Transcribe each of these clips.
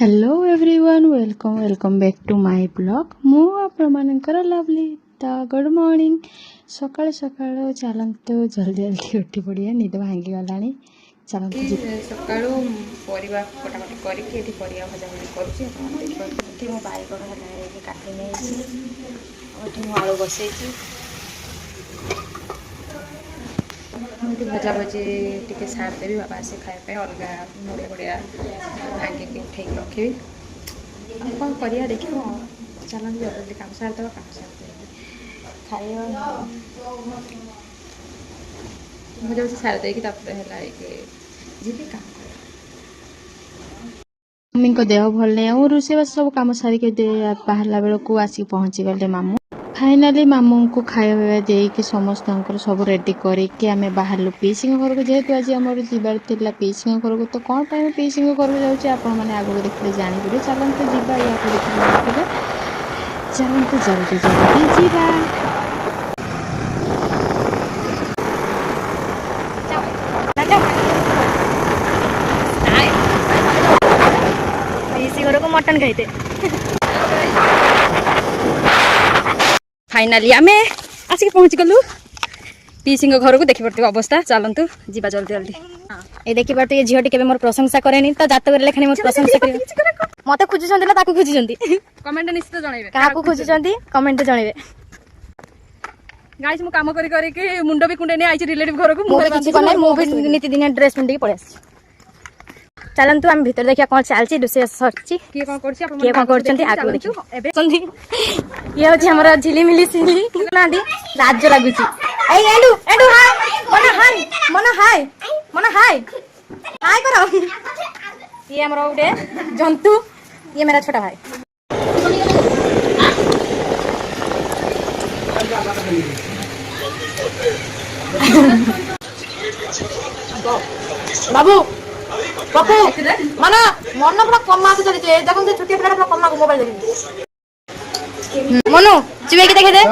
Hello everyone welcome back to my blog मु आपनकर lovely तो गुड मॉर्निंग सकाल सकाल चलतु जल्दी जल्दी उठी पड़िया निद भांगी गला चलतु सका परिवा कटाकटी करके परिवा भजा भजी करुँच मो बाइगण है काटी नहीं आलू बसई भजा भजी टी सारदेवी बाबा आसे खाया अलग मुड़िया मुड़िया भांगिक उठे रखी कौन कर देख चल जल्दी काम सारद काम सारदे खाया भजा भजी सारदे जी काम मम्मी को देह भल नहीं और रोषेबास सब कम सारिक बाहर बेलू आसिक पहुँची गले मामू फाइनाली मामू को खाया देकी समस्त सब रेडी करके आम बाहर पीसी घर को जेहेतु आज आम जीवार था पीसी घर को तो कौन टाइम पीसी घर को जाऊँचे आपको देखते जानते चलते जावा या देखते चलते जल्दी जल्दी जावा पीसी घर को मटन खाइते फाइनाली आम आसिक पहुँची गलु पीसी घर को देखी पड़े अवस्था चलतु जीवा जल्दी जल्दी ये देखी पार्टी ये झीटी के मोर प्रशंसा करे तो जातक लेखानी मोर प्रशंसा कर मत खोजुंट खोजुंट कमेंट निश्चित जनइबे क्या खोजुंट कमेंट जनइबे गाइस मु काम करके मुंड भी कुंडे नहीं आई रिलेटिव घर को मु भी नीतिदिन ड्रेस पिंधि पड़े चलतु आम भीतर देखिए कौन चलती रोषे सरी किए कौन ये हूँ हमारा झिलिमिली सिली ना लाज लगुच मन हाय कर ये हमारा गोटे जंतु ये मेरा छोटा भाई बाबू बाबू मन मन पूरा कमा को चली देखो छोटी पिला पूरा कमा को मोबाइल देखी मनु चुबे की देखे दे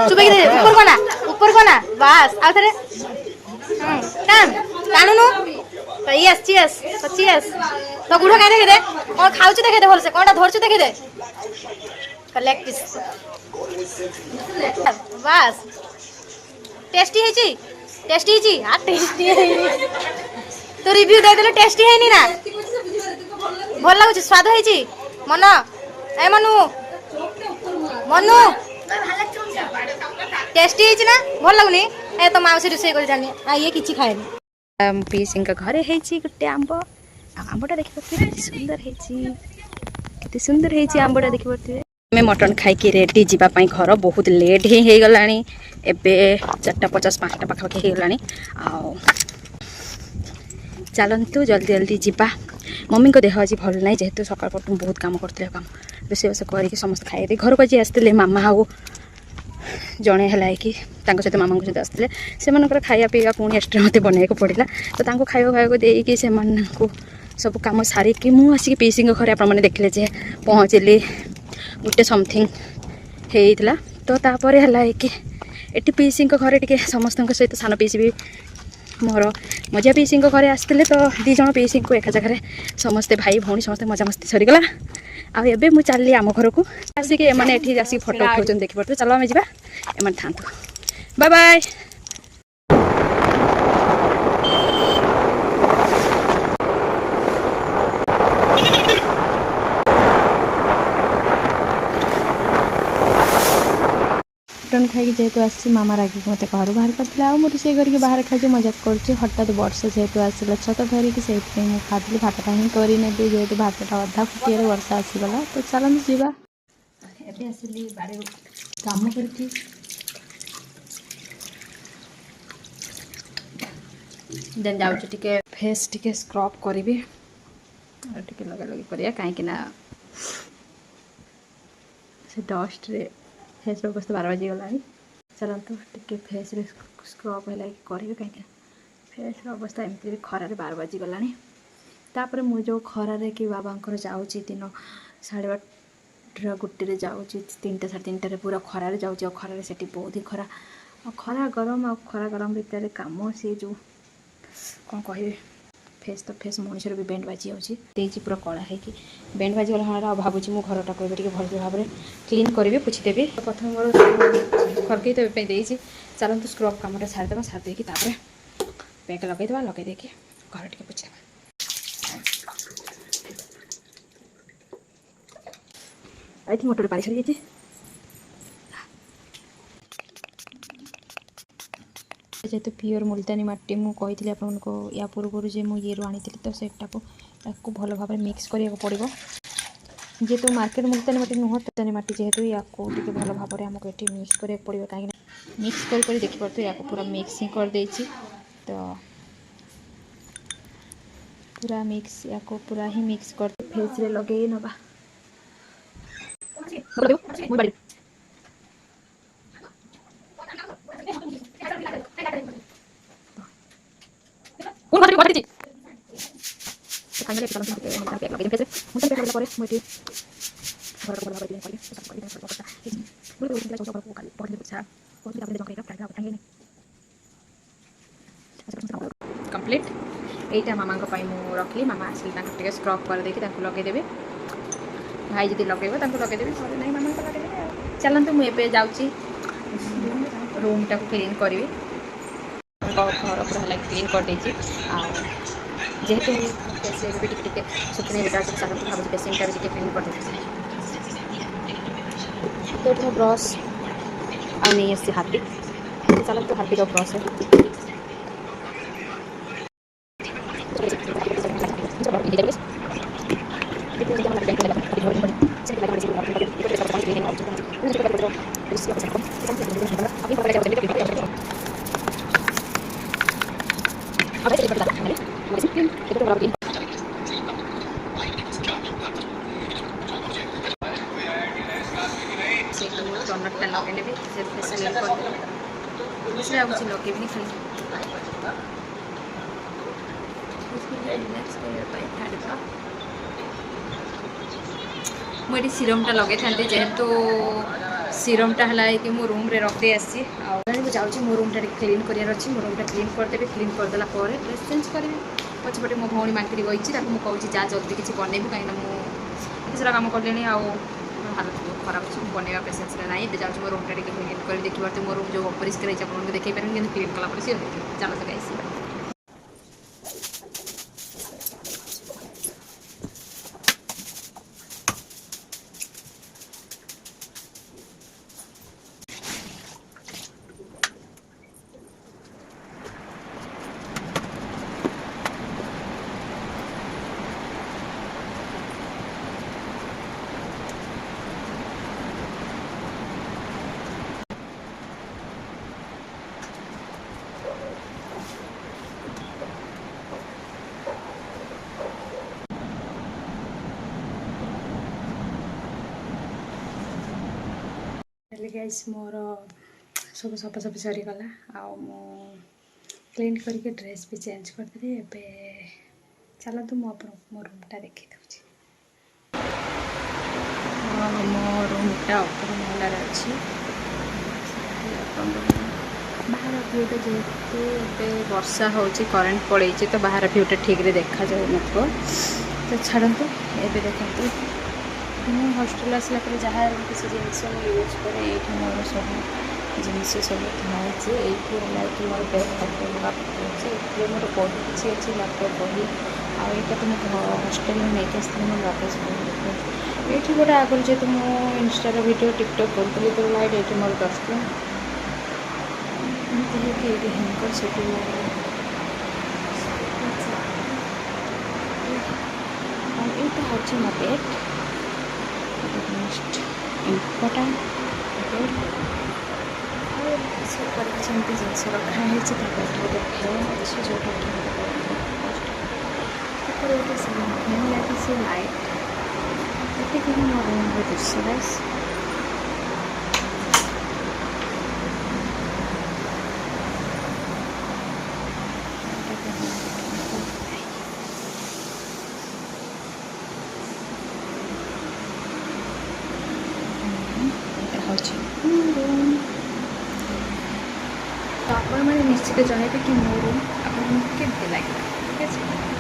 ऊपर को ना बस आ थरे टान टाणुनु तो यस तो गुड़ का देखे दे कौन खाऊ देखे दे भल से कौन धरछु देखे दे कलेक्ट पीस बस टेस्टी है हां टेस्टी है तो रिव्यू दे देले टेस्टी है नी ना भल लागु स्वाद है मन ए मनु टेस्टी है ना भल लगुनी ए तो माउसी रोषे कर जानी आ ये किछि खाएनी पीसी घरे है गोटे आंबटा देखि सुंदर है आंबटा देखि पड़ते मैं मटन खाई रेडी जावाई घर बहुत लेट ही गला एबे 4:50 5टा पाखापाखि हो गला चलतु जल्दी जल्दी जावा मम्मी को देह आज भल ना जेहेतु सकाल पटू बहुत काम करते काम रोषेबास करके समस्त खाई घर को आज आसते मामा आउ जड़े है कि सहित मामा सहित आसते से खाया पीवा पुणी एक्सट्रा मत बनवाक पड़ा तो खाया देकी से सब कम सारिकी मुझे पीसी घर आपने देखले जे पहुँचली गोटे समथिंग होता तो तापर है कि ये पीसी घरे टे समस्त सहित सान पीसी भी मोर मजा पीसी घरे आसते तो दीज पीसी को एक जगह समस्ते भाई भौणी समस्त मजामस्ती सरीगला आबे मु चलली आम घर को आसिक एमाने आसिक फोटो उठाऊँ देखी पड़ते चलो आम जा एम था बाय बाय मटन खाई जेहेतु आसी मामा रागिक मत घर बाहर करते मुझे रोषे करके बाहर खाई मजाक कर हठात वर्षा जेहेतु आसला छत धरिकी से खाती भातटा ही करने जेहेतु भातटा अधा फुटिया वर्षा आसीगला तो चलते जावा आसली बाड़े काम करके देन जाऊँ फेस टे स्क्रब करी टे लगा लगी करिया कहीं से डस्ट रे फेस अवस्था 12 बजी गला चलतु टे फेस रे स्क्रब है करेंगे कहीं फेस अवस्था एमती खरार 12 बजी गलापर मुझे जो खरार कि बाबा जाऊँ दिन 12:30 गोटे जाऊँ 3टा 3:30 पूरा खरार जाऊँ खरार से बहुत ही खरा गरम आ खरा गरम भितर कम सी जो कौन कहे फेस तो फेस मनुष्य भी बैंड बाजी होती पूरा कला है कि बैंड बाजी गला हाँ भावुँ मो घरटा को भल भाव में क्लीन करी पोछीदेवी। तो प्रथम मोर खरकई तो ये चलते स्क्रब कमटा छाड़देवा छाड़ी पैक लगेदेवा लगे घर टे पोछीदेवा। आई थिंक मोटर पानी सरी जेहेतु प्योर मुल्तानी माटी मुझे आपको या पूर्व जे मुझे ये आनी तो सेटा को भल भाव में मिक्स करा पड़ो जेहेतु मार्केट मुल्तानी माटी नुह मुल्तानी माटी जेहेतु या भल भाव में आमको ये मिक्स करा पड़ो कहीं मिक्स कर देखिए या पूरा मिक्स ही करदे तो पूरा मिक्स या पूरा ही मिक्स कर फेस रे लगे नवा कंप्लीट यहीटा मामा रखली मामा आसिक स्क्रब कर देखिए लगेदेवे भाई जी लगेब लगेदेवी ना मामा को लगेदेवे। चलते मुझे जाऊँगी रूम टाक क्लीन करी घर पूरा क्लीन कर जेहेतु टे सुखने बेटा भाव बेसिंगटा भी क्लीन कर तो ब्रश आ नहीं आसी हाथी चलते हाथी का ब्रश है टनरटा लगे लगेबी मुझे सीरमटा लगे था जेहेतु सीरमटा है कि मो रूम रे रखदे आसी जाऊँगी मो रूमटा क्लीन कर मो रूमटा क्लीन करदेवी क्लीन करदेला ड्रेस चेंज करी पछपटे मो भौणी मांकड़ी गई मुझे जा जल्दी किसी बनैबी कहीं मुझे सारा कम कले हालत बहुत खराब अच्छे बनवा पेसेंस ना ये जाऊँ मो रूमटा क्लीन कर देखिए मो रूम जो अपरिष्कार आपको देखी पारे क्लीन कला सी चलो तो गाइस गाइस मोर सब सफासफी सरीगला क्लीन करके ड्रेस भी चेंज करदेली एबे चलतु मो रूमटा देखी दूँ मो रूमटा ऊपर महलार अच्छी बाहर भ्यूटा जेहेतु ए वर्षा हो करेन्ट पड़े तो बाहर भ्यूटा ठीक रे देखा जाऊ नथिबो तो छाड़तु एबे देखते ମୁଁ ହଷ୍ଟେଲ ଆସିଲା ପରେ ଯାହା କିଛି ଜିନିଷ ମୁଁ ୟୁଜ୍ କରେ ଏଇଠି ମୋର ସବୁ ଜିନିଷ ସବୁ ଥାଉଛି ଏଇଠି ହେଲା କି ମୋର ବ୍ୟାଗ୍ ଫଟୋ ଅଛି ଏଥିରେ ମୋର ବହି କିଛି ଅଛି ଲାପଟପ୍ ବହି ଆଉ ଏଇଟା ତ ମୁଁ ହଷ୍ଟେଲରୁ ନେଇକି ଆସିଥିଲି ମୋ ଲଗେଜ୍ ବହି ଏଇଠି ଗୋଟେ ଆଗରୁ ଯେହେତୁ ମୁଁ ଇନଷ୍ଟାର ଭିଡ଼ିଓ ଟିକଟକ୍ କରୁଥିଲି ତ ଲାଇଟ୍ ଏଇଠି ମୋର ଡଷ୍ଟବିନ୍ ଏମିତି ହେଇକି ଏଇଠି ହ୍ୟାଙ୍ଗର୍ ସେଠି ଆଉ ଏଇଟା ହେଉଛି ମୋ ବେଗ୍ मोस्ट इम्पोर्टाट सेमती जिनस रखाई गोटे फैन अच्छे जोटा गोटे फैन लगी लाइट ये मो रूम दृश्य गाइस तो आपण मैंने निश्चित जनइबे कि मो रूम आपको केमती लगे ठीक है।